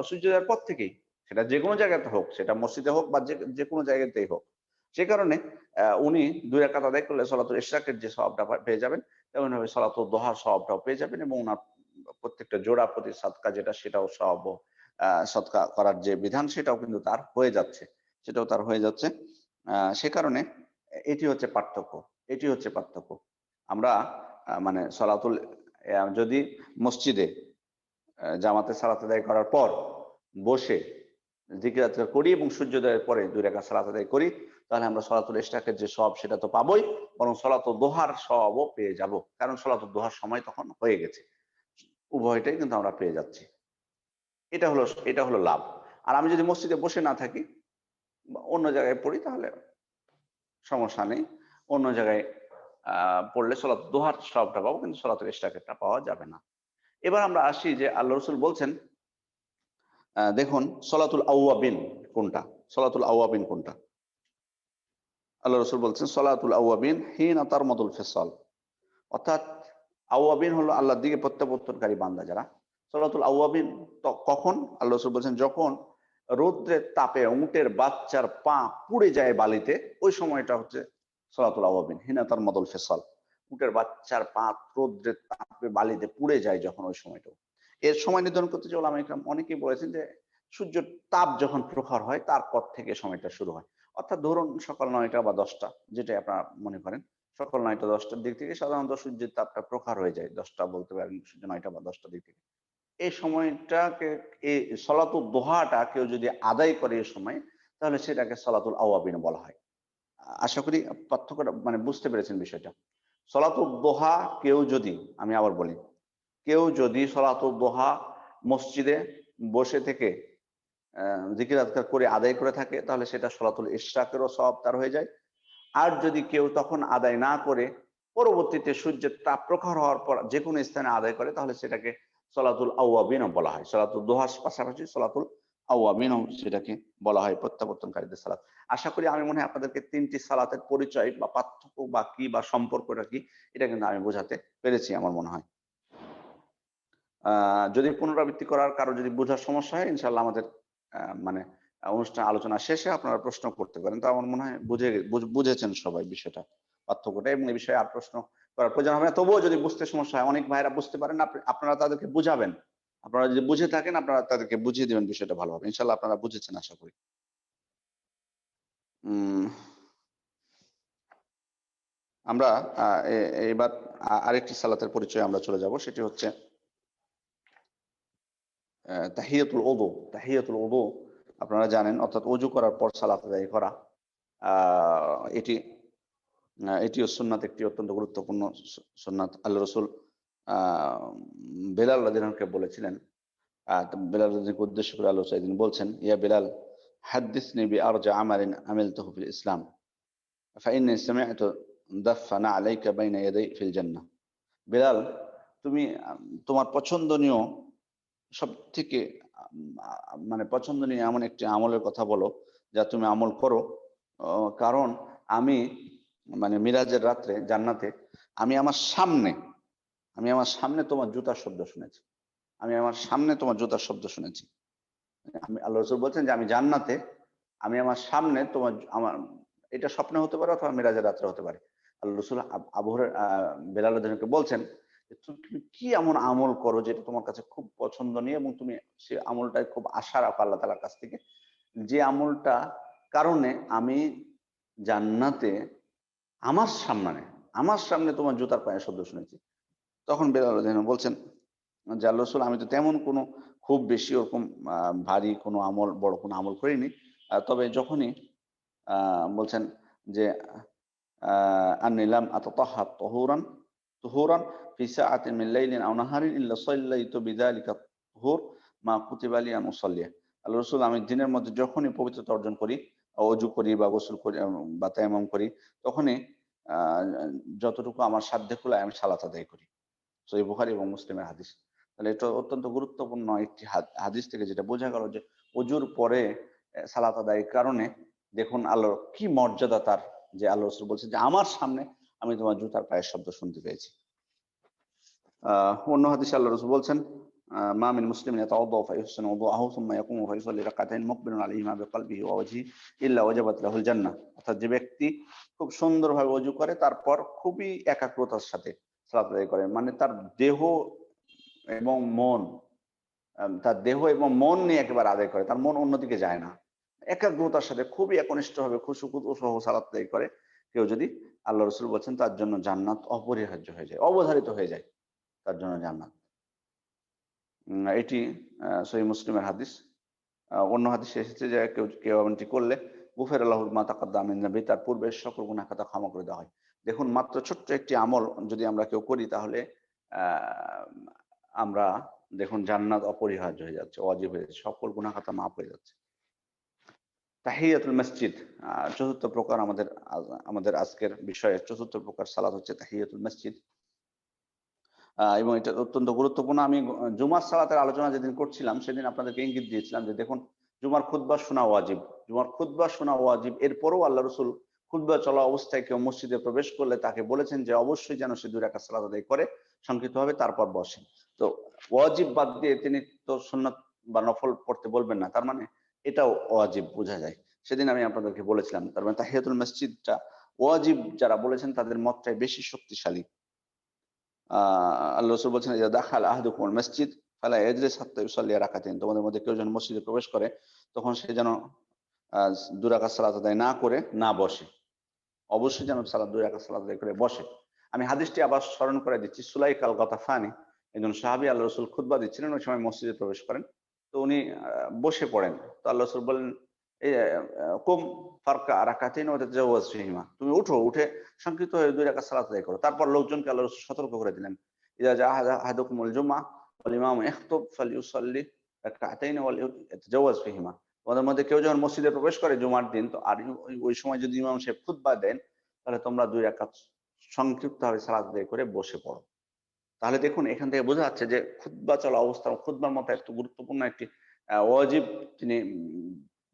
সূর্যোদয়ের পর থেকেই। সেটা যে কোনো জায়গাতে হোক, সেটা মসজিদে হোক বা যে কোনো জায়গাতেই হোক। সে কারণে উনি 2 রাকাত আদায় করলে সলাতুল ইশরাকের যে সওয়াবটা পেয়ে যাবেন, তেমনিভাবে সলাতুল দুহার সওয়াবটাও পেয়ে যাবেন এবং উনার প্রত্যেকটা জোড়া প্রতি সাদকা যেটা, সেটাও সওয়াব সদকা করার যে বিধান, সেটাও কিন্তু তার হয়ে যাচ্ছে। সেটাও তার হয়ে যাচ্ছে। সে কারণে এটি হচ্ছে পার্থক্য। এটি হচ্ছে পার্থক্য। আমরা মানে সলাতুল যদি মসজিদে জামাতে সালাত আদায় করার পর বসে জিকির আজকার করি এবং সূর্যোদয়ের পরে 2 রাকাত সালাত আদায় করি, তাহলে আমরা সলাতুল ইশরাকের যে সওয়াব সেটা তো পাবোই, বরং সলাতুল দোহার সওয়াবও পেয়ে যাব। কারণ সলাতুল দোহার সময় তখন হয়ে গেছে। উভয়টাই কিন্তু আমরা পেয়ে যাচ্ছি। এটা হলো লাভ। আর আমি যদি মসজিদে বসে না থাকি বা অন্য জায়গায় পড়ি, তাহলে সমস্যা নেই। অন্য জায়গায় পড়লে সলাতুল দোহার সওয়াবটা পাবো, কিন্তু সলাতুল ইশরাকেরটা পাওয়া যাবে না। এবার আমরা আসি যে আল্লাহ রাসূল বলছেন, দেখুন সলাতুল আওয়াবিন কোনটা? সলাতুল আওয়াবিন কোনটা? আল্লাহ রাসূল বলছেন সলাতুল আওয়াবিন হিনা তারমাদুল ফিসাল। অর্থাৎ আওয়াবিন হলো আল্লাহর দিকে প্রত্যাবর্তনকারী বান্দা যারা। সলাতুল আওয়াবিন কখন? আল্লাহ রাসূল বলছেন যখন রৌদ্রের তাপে উটের বাচ্চার পা পুড়ে যায় বালিতে, ওই সময়টা হচ্ছে সলাতুল আওয়াবিন হিনা তারমাদুল ফিসাল। উটের বাচ্চার পা রৌদ্রের তাপে বালিতে পুড়ে যায় যখন, ওই সময়টা। এর সময় নির্ধারণ করতে যে ওলামায়ে কেরাম অনেকেই বলেছেন যে সূর্যের তাপ যখন প্রখর হয় তারপর থেকে সময়টা শুরু হয়। অর্থাৎ ধরুন সকাল ৯টা বা ১০টা, যেটাই আপনারা মনে করেন, সকাল ৯টা ১০টার দিক থেকে সাধারণত সূর্যের তাপটা প্রখর হয়ে যায়। ১০টা বলতে পারেন, সূর্য ৯টা বা ১০টার দিক থেকে। এই সময়টাকে, এই সলাতুল দোহাটা কেউ যদি আদায় করে এই সময়, তাহলে সেটাকে সলাতুল আওয়াবিন বলা হয়। আশা করি পার্থক্যটা মানে বুঝতে পেরেছেন বিষয়টা। সলাতুল দোহা কেউ যদি, আমি আবার বলি, কেউ যদি সলাতুল দোহা মসজিদে বসে থেকে জিকির আজকার করে আদায় করে থাকে, তাহলে সেটা সলাতুল ইশরাকেরও সওয়াব তার হয়ে যায়। আর যদি কেউ তখন আদায় না করে পরবর্তীতে সূর্যের তাপ প্রখর হওয়ার পর যে কোনো স্থানে আদায় করে, তাহলে সেটাকে সলাতুল আওয়াবিনও বলা হয়। সলাতুল দোহার পাশাপাশি সলাতুল আওয়াবিনও সেটাকে বলা হয়, প্রত্যাবর্তনকারীদের সালাত। আশা করি আমি মনে হয় আপনাদেরকে ৩টি সালাতের পরিচয় বা পার্থক্য বা কি বা সম্পর্কটা কি, এটা কিন্তু আমি বোঝাতে পেরেছি আমার মনে হয়। যদি পুনরাবৃত্তি করার কারো যদি বোঝার সমস্যা হয়, ইনশাআল্লাহ আমাদের মানে অনুষ্ঠান আলোচনা শেষে আপনারা প্রশ্ন করতে পারেন। তো আমার মনে হয় বুঝেছেন সবাই বিষয়টা, পার্থক্যটা, এবং এই বিষয়ে আর প্রশ্ন করার প্রয়োজন হবে না। তবুও যদি বুঝতে সমস্যা হয়, অনেক ভাইরা বুঝতে পারেন না, আপনারা তাদেরকে বুঝাবেন। আপনারা যদি বুঝে থাকেন, আপনারা তাদেরকে বুঝিয়ে দিবেন বিষয়টা ভালোভাবে। ইনশাআল্লাহ আপনারা বুঝেছেন আশা করি। উম আমরা এবার আরেকটি সালাতের পরিচয়ে আমরা চলে যাব। সেটি হচ্ছে তাহিয়াতুল ওযু। তাহিয়াতুল ওযু আপনারা জানেন, অর্থাৎ ওযু করার পর সালাত আদায় করা। এটিও সুন্নাত, একটি অত্যন্ত গুরুত্বপূর্ণ সুন্নাত। আল্লাহ রসুল বেলাল রাদিয়াল্লাহু আনহুকে বলেছিলেন, বেলাল রাদিয়াল্লাহু উদ্দেশ্য করে আল্লাহ সাইদিন বলছেন, ইয়া বেলাল হাদ্দিসনি বিআরজা আমালিন আমিলতুহু ফিল ইসলাম ফাইন্নী সামি'তু দাফফানা আলাইকা বাইনা ইয়াদাই ফিল জান্নাহ। বেলাল, তুমি তোমার পছন্দনীয় সবথেকে মানে পছন্দনীয় এমন একটি আমলের কথা বলো যা তুমি আমল করো। কারণ আমি মানে মিরাজের রাত্রে জান্নাতে আমি আমার সামনে তোমার জুতার শব্দ শুনেছি। আমি আমার সামনে তোমার জুতার শব্দ শুনেছি। আমি আল্লাহ রাসূল বলছেন যে আমি জান্নাতে আমি আমার সামনে তোমার আমার, এটা স্বপ্নে হতে পারে অথবা মিরাজের রাত্রে হতে পারে। আল্লাহ রাসূল আবু হুরায়রা বেলাল রাদিয়াল্লাহু আনহুকে বলছেন যে তুমি কি এমন আমল করো যেটা তোমার কাছে খুব পছন্দনীয় এবং তুমি সে আমলটায় খুব আশা রাখো আল্লাহ তাআলার কাছ থেকে, যে আমলটা কারণে আমি জান্নাতে আমার সামনে তোমার জুতার পায়ের শব্দ শুনেছি। তখন বেলাল রাদিয়াল্লাহু আনহু বলছেন যে আল্লাহ রাসূল, আমি তো তেমন কোনো খুব বেশি ওরকম ভারী কোনো আমল, বড় কোনো আমল করিনি। তবে যখনই বলছেন যে আন্নী লাম আতাতাহহার তুহুরান ফি সাআতিন মিন লাইলিন আও নাহারিন ইল্লা সাল্লাইতু বিযালিকা তুহুর মা কুতিবা লি আন উসাল্লিয়া। আল্লাহ রাসূল, আমি দিনের মধ্যে যখনই পবিত্রতা অর্জন করি, ওযু করি বা গোসল করি বা তায়াম্মুম করি, তখনই আ যতটুকু আমার সাধ্যে কুলায় আমি সালাত আদায় করি। সহিহ বুখারী এবং মুসলিমের হাদিস। তাহলে এটা অত্যন্ত গুরুত্বপূর্ণ একটি হাদিস থেকে যেটা বোঝা গেল যে ওযুর পরে সালাত আদায়ের কারণে দেখুন আল্লাহর কি মর্যাদা তার, যে আল্লাহ রাসূল বলছেন যে আমার সামনে আমি তোমার জুতার পায়ের শব্দ শুনতে পেয়েছি। অন্য হাদিসে আল্লাহ রাসূল বলছেন, মা মিন মুসলিমিন ইয়াতাওয়াদ্দাউ ফায়ুহসিনু ওযুআহু সুম্মা ইয়াকুমু ফায়ুসাল্লি রাকাতাইন মুকবিলান আলাইহিমা বিকলবিহি ওয়া ওয়াজহিহি ইল্লা ওয়াজাবাত লাহুল জান্নাহ। অর্থাৎ যে ব্যক্তি খুব সুন্দরভাবে ওযু করে, তারপর খুবই একাগ্রতার সাথে সালাত আদায় করে, মানে তার দেহ এবং মন, তার দেহ এবং মন নিয়ে একেবারে আদায় করে, তার মন অন্যদিকে যায় না। একাগ্রতার সাথে খুবই একনিষ্ঠভাবে খুশু-খুদু সহ সালাত আদায় করে কেউ যদি, আল্লাহ রাসূল বলছেন তার জন্য জান্নাত অপরিহার্য হয়ে যায়, অবধারিত হয়ে যায় তার জন্য জান্নাত। এটি সহিহ মুসলিমের হাদিস। অন্য হাদিসে এসেছে যে কেউ এমনটি করলে গুফিরা লাহু মা তাকাদ্দামা মিন যামবিহি, তার পূর্বের সকল গুনাহ খাতা ক্ষমা করে দেওয়া হয়। দেখুন, মাত্র ছোট্ট একটি আমল যদি আমরা কেউ করি, তাহলে আ আমরা দেখুন জান্নাত অপরিহার্য হয়ে যাচ্ছে, ওয়াজিব হয়ে যাচ্ছে, সকল গুনাহ খাতা মাফ হয়ে যাচ্ছে। তাহিয়াতুল মসজিদ, চতুর্থ প্রকার আমাদের আজকের বিষয়ের চতুর্থ প্রকার সালাত হচ্ছে তাহিয়াতুল মসজিদ। এবং এটা অত্যন্ত গুরুত্বপূর্ণ। আমি জুমার সালাতের আলোচনা যেদিন করছিলাম, সেদিন আপনাদেরকে ইঙ্গিত দিয়েছিলাম যে দেখুন, জুমার খুতবা শোনা ওয়াজিব। জুমার খুতবা শোনা ওয়াজিব। এরপরেও আল্লাহ রাসূল খুতবা চলা অবস্থায় কেউ মসজিদে প্রবেশ করলে তাকে বলেছেন যে অবশ্যই যেন সে 2 রাকাত সালাত আদায় করে সংক্ষিপ্তভাবে, তারপর বসে। তো ওয়াজিব বাদ দিয়ে তিনি তো সুন্নাত বা নফল পড়তে বলবেন না। তার মানে এটাও ওয়াজিব বোঝা যায়। সেদিন আমি আপনাদেরকে বলেছিলাম। তার মানে তাহিয়াতুল মসজিদটা ওয়াজিব যারা বলেছেন তাদের মতটাই বেশি শক্তিশালী। আল্লাহ রাসূল বলছেন, ইযা দাখালা আহাদুকুমুল মসজিদ ফালা ইয়াজলিস হাত্তা ইউসাল্লি রাকাতাইন। তোমাদের মধ্যে কেউ যখন মসজিদে প্রবেশ করে, তখন সে যেন 2 রাকাত সালাত আদায় না করে না বসে। অবশ্যই যেন 2 রাকাত সালাত আদায় করে বসে। আমি হাদিসটি আবার স্মরণ করে দিচ্ছি। সুলাইক আল গাতাফানি, একজন সাহাবী, আল্লাহ রাসূল খুতবা দিচ্ছিলেন, ওই সময় মসজিদে প্রবেশ করেন। তো উনি বসে পড়েন। তো আল্লাহ রাসূল বললেন, এই কুম ফারকা রাকাতাইন ওয়া তাজাওয়াজ ফিহিমা। তুমি উঠো, উঠে সংক্ষিপ্ত হয়ে 2 রাকাত সালাত আদায় করো। তারপর লোকজনকে আল্লাহ রাসূল সতর্ক করে দিলেন, ইযা জাআ আহাদুকুমুল জুমআহ ওয়াল ইমামু ইয়াখতুব ফালইউসাল্লি রাকাতাইন ওয়াল ইয়াতাজাওয়াজ ফিহিমা। তোমাদের মধ্যে কেউ যখন মসজিদে প্রবেশ করে জুমার দিন, তো আর ওই সময় যদি ইমাম সাহেব খুতবা দেন, তাহলে তোমরা ২ রাকাত সংক্ষিপ্তভাবে সালাত আদায় করে বসে পড়ো। তাহলে দেখুন এখান থেকে বোঝা যাচ্ছে যে খুতবা চলা অবস্থা, খুতবার মতো এত গুরুত্বপূর্ণ একটি ওয়াজিব তিনি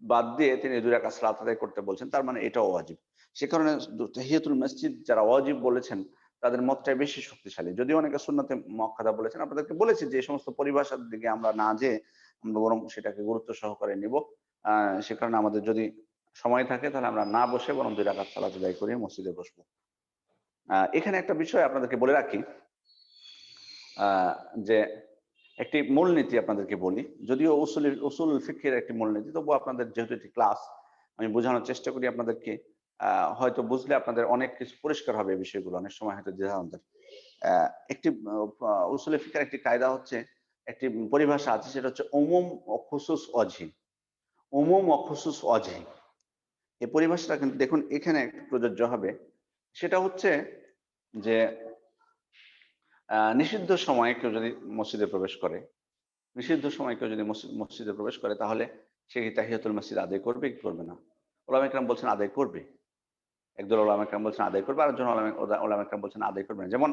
বাদ দিয়ে তিনি ২ রাকাত সালাত আদায় করতে বলছেন। তার মানে এটাও ওয়াজিব। সে কারণে তাহিয়াতুল মসজিদ যারা ওয়াজিব বলেছেন তাদের মতটাই বেশি শক্তিশালী। যদিও অনেকে সুন্নতে মুআক্কাদা বলেছেন। আপনাদেরকে বলেছি যে এই সমস্ত পরিভাষার দিকে আমরা না যেয়ে আমরা বরং সেটাকে গুরুত্ব সহকারে নিব। সে কারণে আমাদের যদি সময় থাকে তাহলে আমরা না বসে বরং ২ রাকাত সালাত আদায় করে মসজিদে বসবো। এখানে একটা বিষয় আপনাদেরকে বলে রাখি, যে একটি মূলনীতি আপনাদেরকে বলি। যদিও উসুল ফিকহের একটি মূলনীতি, তবুও আপনাদের যেহেতু একটি ক্লাস, আমি বোঝানোর চেষ্টা করি আপনাদেরকে। হয়তো বুঝলে আপনাদের অনেক কিছু পরিষ্কার হবে এই বিষয়গুলো। অনেক সময় হয়তো দ্বিধাদ্বন্দ্বের। একটি উসুলে ফিকহের একটি কায়দা হচ্ছে, একটি পরিভাষা আছে, সেটা হচ্ছে উমুম ও খুসুস ওয়াজহি। উমুম ও খুসুস ওয়াজহি। এই পরিভাষাটা কিন্তু দেখুন এখানে প্রযোজ্য হবে। সেটা হচ্ছে যে নিষিদ্ধ সময়ে কেউ যদি মসজিদে প্রবেশ করে, নিষিদ্ধ সময় কেউ যদি মসজিদে প্রবেশ করে, তাহলে সে কি তাহিয়াতুল মসজিদ আদায় করবে কি করবে না? ওলামা ইকরাম বলছেন আদায় করবে। একদল ওলামা ইকরাম বলছেন আদায় করবে, আরেকজন ওলামা ইকরাম বলছেন আদায় করবে না। যেমন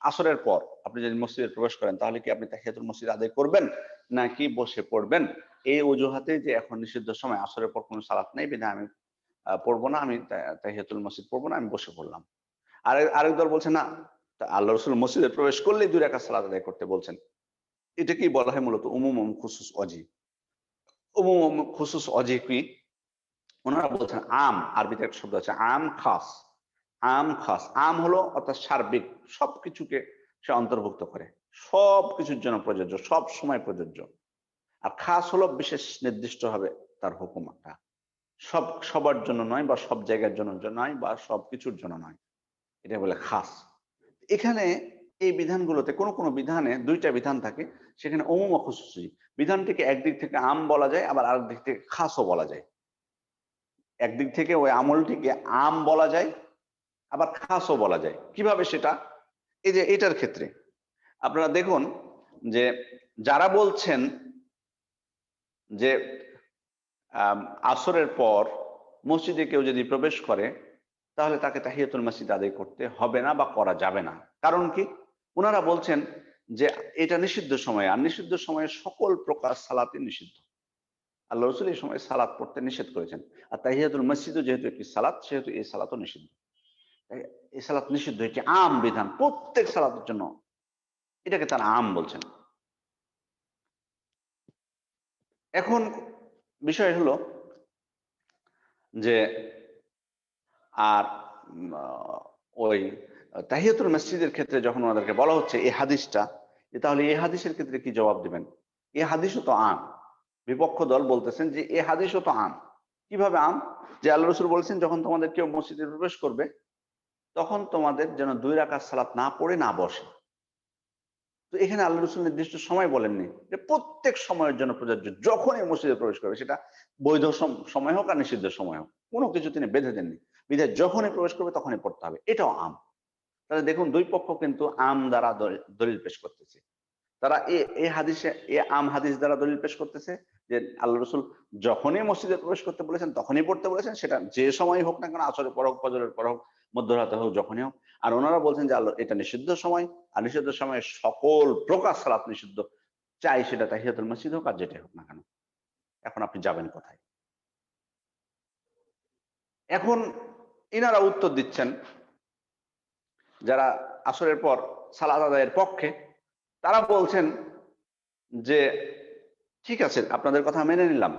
আসরের পর আপনি যদি মসজিদে প্রবেশ করেন, তাহলে কি আপনি তাহিয়াতুল মসজিদ আদায় করবেন নাকি বসে পড়বেন? এই অজুহাতে যে এখন নিষিদ্ধ সময়, আসরের পর কোনো সালাত নেই, বিধায় আমি পড়বো না, আমি তাহিয়াতুল মসজিদ পড়বো না, আমি বসে পড়লাম। আরেক দল বলছে না, আল্লাহ রসুল মসজিদে প্রবেশ করলেই ২ রাকাত সালাত আদায় করতে বলছেন। এটাকেই বলা হয় মূলত উমুম খুসুস ওয়াজি। উমুম খুসুস ওয়াজি কি? ওনারা বলছেন আম, আরবিতে একটা শব্দ আছে আম খাস। আম খাস, আম হলো অর্থাৎ সার্বিক, সবকিছুকে সে অন্তর্ভুক্ত করে, সবকিছুর জন্য প্রযোজ্য, সব সময় প্রযোজ্য। আর খাস হলো বিশেষ নির্দিষ্ট হবে তার হুকুমটা, সবার জন্য নয়, বা সব জায়গার জন্য নয়, বা সবকিছুর জন্য নয়, এটা বলে খাস। এখানে এই বিধানগুলোতে কোনো বিধানে ২টা বিধান থাকে, সেখানে উমুম ও খুসুসি। বিধানটিকে একদিক থেকে আম বলা যায়, আবার আরেক দিক থেকে খাসও বলা যায়। একদিক থেকে ওই আমলটিকে আম বলা যায়, আবার খাসও বলা যায়। কিভাবে সেটা? এই যে এটার ক্ষেত্রে আপনারা দেখুন যে যারা বলছেন যে আসরের পর মসজিদে কেউ যদি প্রবেশ করে, তাহলে তাকে তাহিয়াতুল মসজিদ আদায় করতে হবে না বা করা যাবে না। কারণ কি? ওনারা বলছেন যে এটা নিষিদ্ধ সময়, আর নিষিদ্ধ সময়ে সকল প্রকার সালাতই নিষিদ্ধ। আল্লাহ রসুল এই সময় সালাত পড়তে নিষেধ করেছেন। আর তাহিয়াতুল মসজিদও যেহেতু একটি সালাত, সেহেতু এই সালাতও নিষিদ্ধ। এই সালাত নিষিদ্ধ, এটি আম বিধান প্রত্যেক সালাতের জন্য, এটাকে তারা আম বলছেন। এখন বিষয় হলো যে আর ওই তাহিয়াতুল মসজিদের ক্ষেত্রে যখন ওনাদেরকে বলা হচ্ছে এই হাদিসটা, তাহলে এই হাদিসের ক্ষেত্রে কি জবাব দিবেন? এই হাদিসও তো আম। বিপক্ষ দল বলতেছেন যে এই হাদিসও তো আম। কিভাবে আম? যে আল্লাহ রসুল বলছেন যখন তোমাদের কেউ মসজিদে প্রবেশ করবে, তখন তোমাদের যেন ২ রাকাত সালাত না পড়ে না বসে। তো এখানে আল্লাহ রসুল নির্দিষ্ট সময় বলেননি, যে প্রত্যেক সময়ের জন্য প্রযোজ্য, যখনই মসজিদে প্রবেশ করবে, সেটা বৈধ সময় হোক আর নিষিদ্ধ সময় হোক, কোনো কিছু তিনি বেঁধে দেননি। বিধায় যখনই প্রবেশ করবে তখনই পড়তে হবে, এটাও আম। তাহলে দেখুন দুই পক্ষ কিন্তু আম দ্বারা দলিল পেশ করতেছে। তারা এই হাদিসে আম হাদিস দ্বারা দলিল পেশ করতেছে যে আল্লাহ রসুল যখনই মসজিদে প্রবেশ করতে বলেছেন তখনই পড়তে বলেছেন, সেটা যে সময় হোক না কেন, আসরের পর হোক, ফজরের পর হোক, মধ্যরাতে হোক, যখনই হোক। আর ওনারা বলছেন যে আল্লাহ এটা নিষিদ্ধ সময়, আর নিষিদ্ধ সময়ে সকল প্রকার সালাত নিষিদ্ধ, চাই সেটা তাহিয়াতুল মসজিদ হোক আর যেটাই হোক না কেন। এখন আপনি যাবেন কোথায়? এখন ইনারা উত্তর দিচ্ছেন, যারা আসরের পর সালাত আদায়ের পক্ষে, তারা বলছেন যে ঠিক আছে, আপনাদের কথা মেনে নিলাম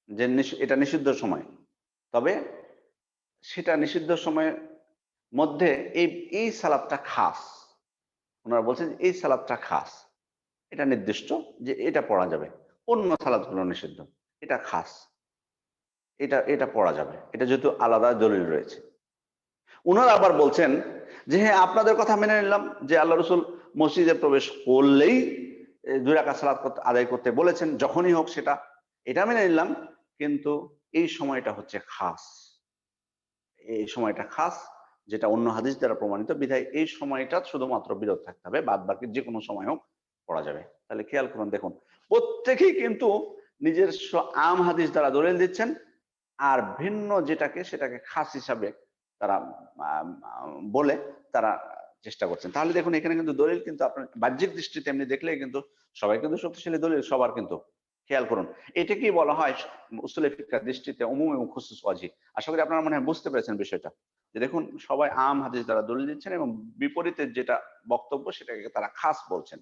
যে এটা নিষিদ্ধ সময়, তবে সেটা নিষিদ্ধ সময়ের মধ্যে এই সালাদটা খাস। ওনারা বলছেন এই সালাদটা খাস, এটা নির্দিষ্ট যে এটা পড়া যাবে, অন্য সালাদগুলো নিষিদ্ধ, এটা খাস, এটা পড়া যাবে, এটা যেহেতু আলাদা দলিল রয়েছে। ওনারা আবার বলছেন যে হ্যাঁ, আপনাদের কথা মেনে নিলাম যে আল্লাহ রসুল মসজিদে প্রবেশ করলেই ২ রাকাত সালাত আদায় করতে বলেছেন, যখনই হোক সেটা, এটা মেনে নিলাম, কিন্তু এই সময়টা হচ্ছে খাস, এই সময়টা খাস, যেটা অন্য হাদিস দ্বারা প্রমাণিত, বিধায় এই সময়টা শুধুমাত্র বিরত থাকতে হবে, বাদ বাকি যে কোনো সময় হোক পড়া যাবে। তাহলে খেয়াল করুন, দেখুন প্রত্যেকেই কিন্তু নিজস্ব আম হাদিস দ্বারা দলিল দিচ্ছেন, আর ভিন্ন যেটাকে সেটাকে খাস হিসাবে তারা বলে তারা চেষ্টা করছেন। তাহলে দেখুন এখানে কিন্তু দলিল কিন্তু আপনার বাহ্যিক দৃষ্টিতে এমনি দেখলেই কিন্তু সবাই কিন্তু শক্তিশালী দলিল সবার কিন্তু। খেয়াল করুন, এটাকেই বলা হয় উসুলে ফিকহের দৃষ্টিতে উমুম এবং খুসুস ওয়াজি। আশা করি আপনারা মনে হয় বুঝতে পেরেছেন বিষয়টা। যে দেখুন সবাই আম হাদিস দ্বারা দলিল দিচ্ছেন এবং বিপরীতের যেটা বক্তব্য সেটাকে তারা খাস বলছেন।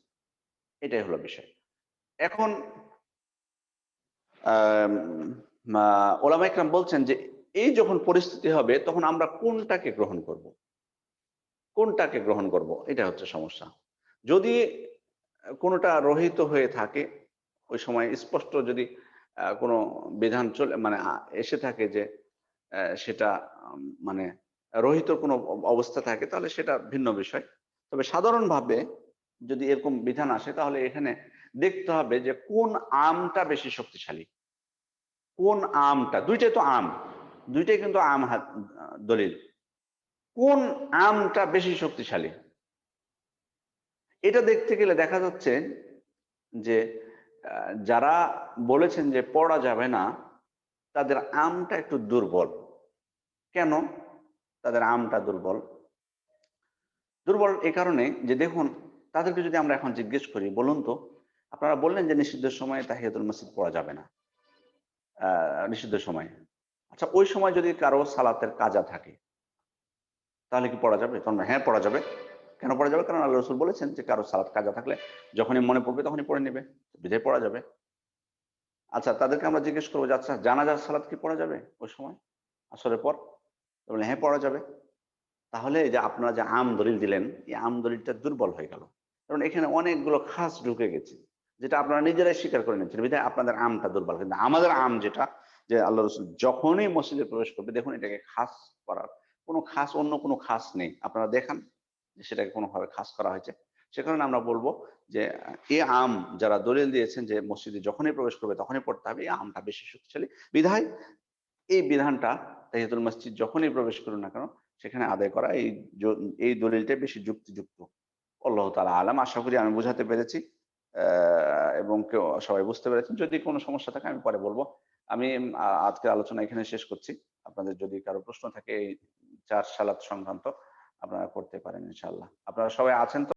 এটাই হলো বিষয়। এখন ওলামা ইকরাম বলছেন যে এই যখন পরিস্থিতি হবে তখন আমরা কোনটাকে গ্রহণ করব, কোনটাকে গ্রহণ করব, এটা হচ্ছে সমস্যা। যদি কোনোটা রহিত হয়ে থাকে, ওই সময় স্পষ্ট যদি কোনো বিধান চলে মানে এসে থাকে যে সেটা মানে রহিত কোনো অবস্থা থাকে, তাহলে সেটা ভিন্ন বিষয়। তবে সাধারণভাবে যদি এরকম বিধান আসে তাহলে এখানে দেখতে হবে যে কোন আমটা বেশি শক্তিশালী, কোন আমটা, দুইটাই তো আম, দুইটাই কিন্তু আম দলিল। কোন আমটা বেশি শক্তিশালী এটা দেখতে গেলে দেখা যাচ্ছে যে যারা বলেছেন যে পড়া যাবে না তাদের আমটা একটু দুর্বল। কেন তাদের আমটা দুর্বল? দুর্বল এই কারণে যে দেখুন তাদেরকে যদি আমরা এখন জিজ্ঞেস করি, বলুন তো আপনারা বললেন যে নিষিদ্ধের সময় তাহিয়াতুল মসজিদ পড়া যাবে না, নিষিদ্ধ সময়। আচ্ছা ওই সময় যদি কারো সালাতের কাজা থাকে তাহলে কি পড়া যাবে? তখন হ্যাঁ পড়া যাবে। কেন পড়া যাবে? কারণ আল্লাহ রসুল বলেছেন যে কারো সালাত কাজা থাকলে যখনই মনে পড়বে তখনই পড়ে নেবে, বিধায় পড়া যাবে। আচ্ছা তাদেরকে আমরা জিজ্ঞেস করবো যে আচ্ছা জানাজার সালাত কি পড়া যাবে ওই সময় আসরের পর? বলে হ্যাঁ পড়া যাবে। তাহলে এই যে আপনারা যে আম দলিল দিলেন এই আম দলিলটা দুর্বল হয়ে গেল, কারণ এখানে অনেকগুলো খাস ঢুকে গেছে যেটা আপনারা নিজেরাই স্বীকার করে নিচ্ছেন, বিধায় আপনাদের আমটা দুর্বল। কিন্তু আমাদের আম যেটা, যে আল্লাহ রসুল যখনই মসজিদে প্রবেশ করবে দেখুন এটাকে খাস করার কোনো খাস অন্য কোনো খাস নেই, আপনারা দেখান যে সেটাকে কোনোভাবে খাস করা হয়েছে। সে কারণে আমরা বলবো যে এ আম যারা দলিল দিয়েছেন যে মসজিদে যখনই প্রবেশ করবে তখনই পড়তে হবে, এই আমটা বেশি শক্তিশালী বিধায় এই বিধানটা তাহিয়াতুল মসজিদ যখনই প্রবেশ করুন না কেন সেখানে আদায় করা এই দলিলটা বেশি যুক্তিযুক্ত। আল্লাহ তাআলা আলাম। আশা করি আমি বোঝাতে পেরেছি এবং কেউ সবাই বুঝতে পেরেছেন। যদি কোনো সমস্যা থাকে আমি পরে বলবো। আমি আজকের আলোচনা এখানে শেষ করছি। আপনাদের যদি কারো প্রশ্ন থাকে এই ৪ সালাত সংক্রান্ত আপনারা করতে পারেন ইনশাআল্লাহ। আপনারা সবাই আছেন তো?